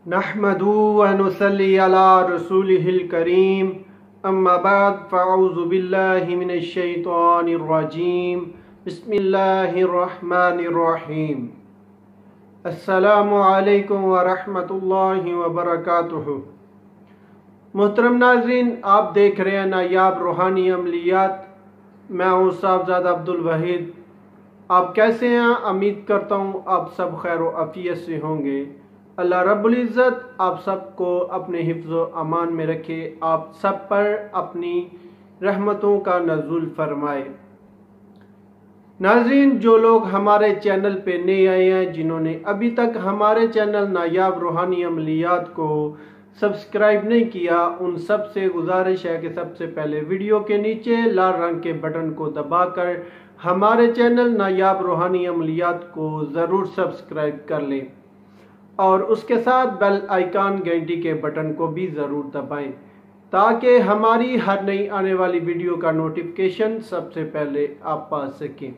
नहमदु व नुसल्ली अला रसूलिहिल करीम अम्मा बाद फ़अऊज़ु बिल्लाहि मिनश शैतानिर रजीम बिस्मिल्लाहिर रहमानिर रहीम। अस्सलामु अलैकुम व रहमतुल्लाहि व बरकातुहू। मोहतरम नाज़रीन, आप देख रहे हैं नायाब रूहानी अमलियात। मैं हूँ साहबजादा अब्दुल वहीद। आप कैसे हैं? उम्मीद करता हूँ आप सब खैर व आफियत से होंगे। अल्लाह रब्बुल इज़्ज़त आप सबको अपने हिफ्ज़ व अमान में रखे, आप सब पर अपनी रहमतों का नज़ुल फरमाए। नाज़रीन, जो लोग हमारे चैनल पे नए आए हैं, जिन्होंने अभी तक हमारे चैनल नायाब रूहानी अमलियात को सब्सक्राइब नहीं किया, उन सब से गुजारिश है कि सबसे पहले वीडियो के नीचे लाल रंग के बटन को दबाकर हमारे चैनल नायाब रूहानी अमलियात को ज़रूर सब्सक्राइब कर लें और उसके साथ बेल आइकन घंटी के बटन को भी ज़रूर दबाएं ताकि हमारी हर नई आने वाली वीडियो का नोटिफिकेशन सबसे पहले आप पा सकें।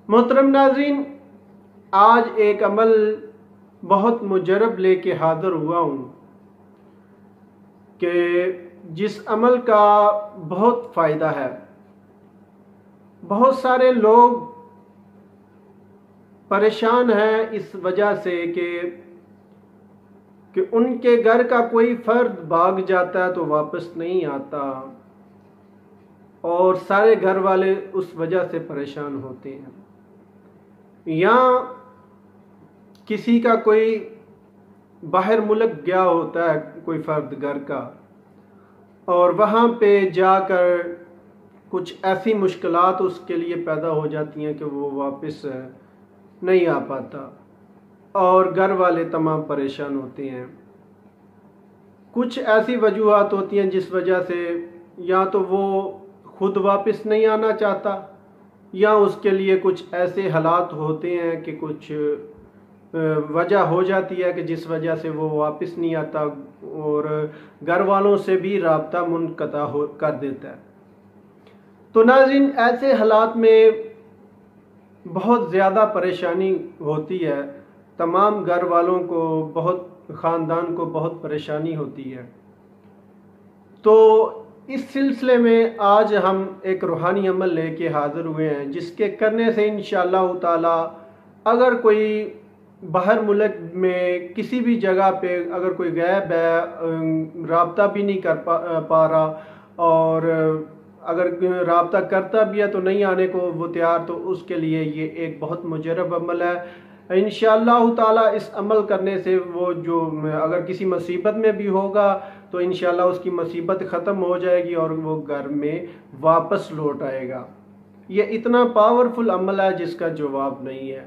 मोहतरम नाज़रीन, आज एक अमल बहुत मुजरब लेके हाज़िर हुआ हूँ कि जिस अमल का बहुत फ़ायदा है। बहुत सारे लोग परेशान हैं इस वजह से कि उनके घर का कोई फ़र्द भाग जाता है तो वापस नहीं आता और सारे घर वाले उस वजह से परेशान होते हैं। या किसी का कोई बाहर मुल्क गया होता है कोई फ़र्द घर का, और वहाँ पे जाकर कुछ ऐसी मुश्किलात उसके लिए पैदा हो जाती हैं कि वो वापस नहीं आ पाता और घर वाले तमाम परेशान होते हैं। कुछ ऐसी वजूहात होती हैं जिस वजह से या तो वो खुद वापस नहीं आना चाहता, या उसके लिए कुछ ऐसे हालात होते हैं कि कुछ वजह हो जाती है कि जिस वजह से वो वापस नहीं आता और घर वालों से भी राब्ता मुनक़ता कर देता है। तो नाज़रीन, ऐसे हालात में बहुत ज़्यादा परेशानी होती है। तमाम घर वालों को, बहुत ख़ानदान को बहुत परेशानी होती है। तो इस सिलसिले में आज हम एक रूहानी अमल लेके हाज़िर हुए हैं जिसके करने से इंशाअल्लाह ताला अगर कोई बाहर मुल्क में किसी भी जगह पे अगर कोई गैब है, राब्ता भी नहीं कर पा रहा और अगर राब्ता करता भी है तो नहीं आने को वो तैयार, तो उसके लिए ये एक बहुत मुजरब अमल है। इंशाअल्लाह ताला इस अमल करने से वो जो अगर किसी मुसीबत में भी होगा तो इंशाअल्लाह उसकी मुसीबत ख़त्म हो जाएगी और वो घर में वापस लौट आएगा। ये इतना पावरफुल अमल है जिसका जवाब नहीं है।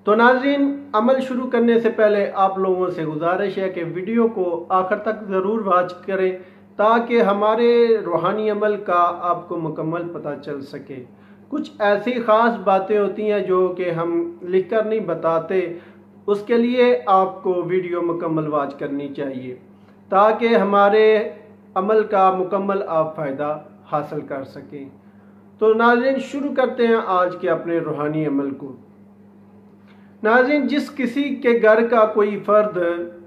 तो नाज़रीन, अमल शुरू करने से पहले आप लोगों से गुजारिश है कि वीडियो को आखिर तक ज़रूर वॉच करें ताकि हमारे रूहानी अमल का आपको मुकम्मल पता चल सके। कुछ ऐसी ख़ास बातें होती हैं जो कि हम लिख कर नहीं बताते, उसके लिए आपको वीडियो मुकम्मल वॉच करनी चाहिए ताकि हमारे अमल का मुकम्मल आप फ़ायदा हासिल कर सकें। तो नाज़रीन, शुरू करते हैं आज के अपने रूहानी अमल को। नाज़रीन, जिस किसी के घर का कोई फ़र्द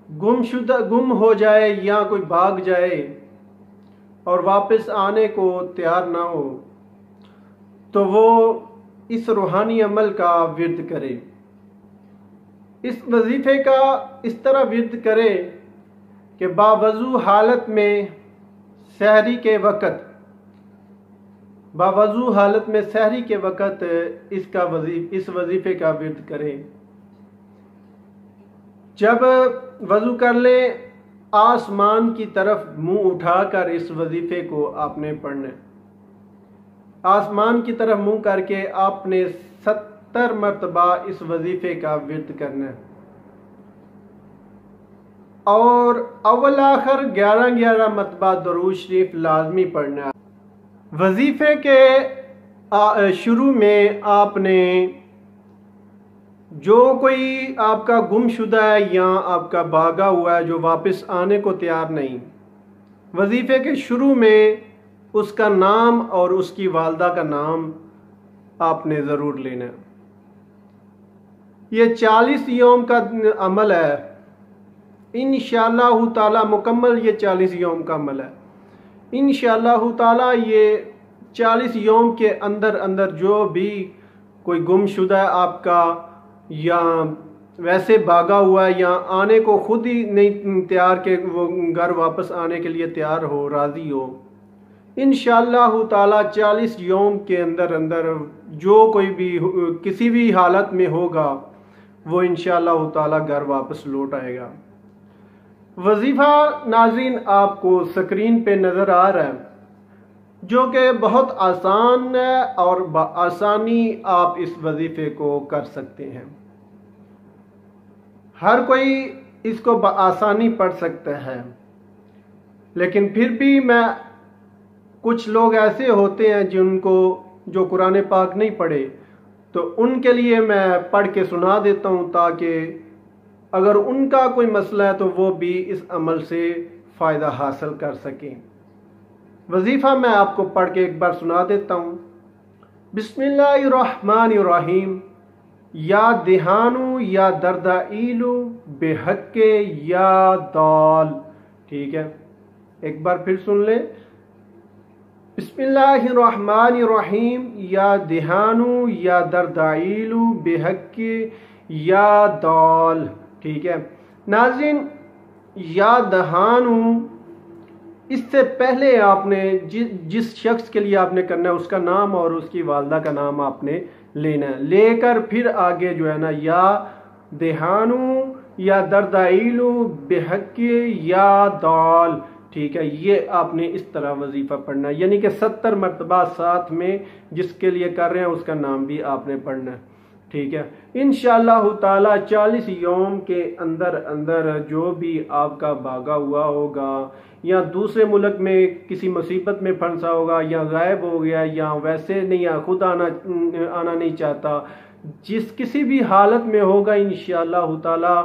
गुम हो जाए या कोई भाग जाए और वापस आने को तैयार ना हो, तो वो इस रूहानी अमल का विर्द करे। इस वजीफे का इस तरह विर्द करे कि बावजू हालत में सहरी के वक़्त इस वजीफे का विर्द करें। जब वज़ू कर ले, आसमान की तरफ मुंह उठाकर इस वजीफे को आपने पढ़ना है। आसमान की तरफ मुंह करके आपने 70 मरतबा इस वजीफे का विर्द करना है और अव्वल आखिर 11-11 मरतबा दरूद शरीफ लाजमी पढ़ना है। वजीफे के शुरू में आपने जो कोई आपका गुमशुदा है या आपका भागा हुआ है जो वापस आने को तैयार नहीं, वजीफे के शुरू में उसका नाम और उसकी वालदा का नाम आपने ज़रूर लेना है। ये 40 यौम का अमल है। इंशाअल्लाह ताला मुकम्मल ये 40 यौम का अमल है। इंशाअल्लाह ताला ये 40 यौम के अंदर अंदर जो भी कोई गुमशुदा है आपका, या वैसे भागा हुआ है, या आने को खुद ही नहीं तैयार के वो घर वापस आने के लिए तैयार हो, राज़ी हो, इंशाअल्लाह ताला 40 यौम के अंदर अंदर जो कोई भी किसी भी हालत में होगा वो इंशाअल्लाह ताला घर वापस लौट आएगा। वजीफ़ा नाज़रीन आपको स्क्रीन पे नज़र आ रहा है, जो कि बहुत आसान है और आसानी आप इस वजीफ़े को कर सकते हैं। हर कोई इसको आसानी पढ़ सकता है, लेकिन फिर भी मैं कुछ लोग ऐसे होते हैं जो कुरान पाक नहीं पढ़े, तो उनके लिए मैं पढ़ के सुना देता हूँ, ताकि अगर उनका कोई मसला है तो वो भी इस अमल से फ़ायदा हासिल कर सकें। वजीफ़ा मैं आपको पढ़ के एक बार सुना देता हूँ। बिस्मिल्लाहिर्रहमानिर्रहीम। या दिहानु या दर्दाइलु बेहक्के या दाल। ठीक है, एक बार फिर सुन ले। बिस्मिल्लाहिर्रहमानिर्रहीम। या दिहानु या दर्दाइलु बेहक्के या दाल। ठीक है नाज़रीन, या दहानु इससे पहले आपने जिस शख्स के लिए आपने करना है उसका नाम और उसकी वालदा का नाम आपने लेना है, लेकर फिर आगे जो है ना, या देहानु या दर्दाइलु बेहक्के या दाल। ठीक है, ये आपने इस तरह वजीफ़ा पढ़ना है, यानी कि 70 मरतबा साथ में जिसके लिए कर रहे हैं उसका नाम भी आपने पढ़ना है। ठीक है, इंशाअल्लाह ताला 40 यौम के अंदर अंदर जो भी आपका भागा हुआ होगा, या दूसरे मुल्क में किसी मुसीबत में फंसा होगा, या गायब हो गया, या वैसे नहीं, या खुद आना नहीं चाहता, किसी भी हालत में होगा, इंशाअल्लाह ताला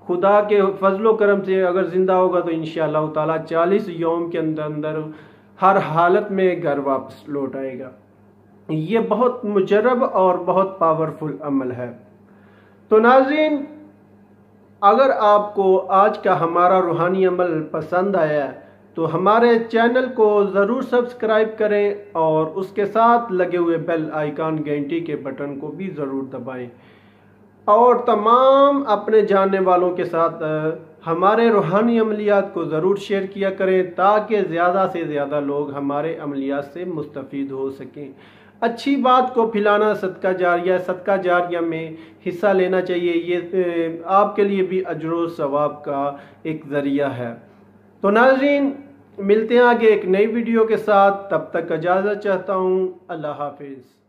खुदा के फजलो करम से अगर जिंदा होगा तो इंशाअल्लाह ताला 40 यौम के अंदर अंदर हर हालत में घर वापस लौट आएगा। ये बहुत मुजरब और बहुत पावरफुल अमल है। तो नाज़रीन, अगर आपको आज का हमारा रूहानी अमल पसंद आया है तो हमारे चैनल को ज़रूर सब्सक्राइब करें और उसके साथ लगे हुए बेल आइकन घंटी के बटन को भी ज़रूर दबाएं, और तमाम अपने जानने वालों के साथ हमारे रूहानी अमलियात को ज़रूर शेयर किया करें, ताकि ज़्यादा से ज़्यादा लोग हमारे अमलियात से मुस्तफ़ीद हो सकें। अच्छी बात को फैलाना सदका जारिया में हिस्सा लेना चाहिए, ये आपके लिए भी अजर सवाब का एक ज़रिया है। तो नाज़रीन, मिलते हैं आगे एक नई वीडियो के साथ, तब तक इजाज़त चाहता हूँ। अल्लाह हाफिज़।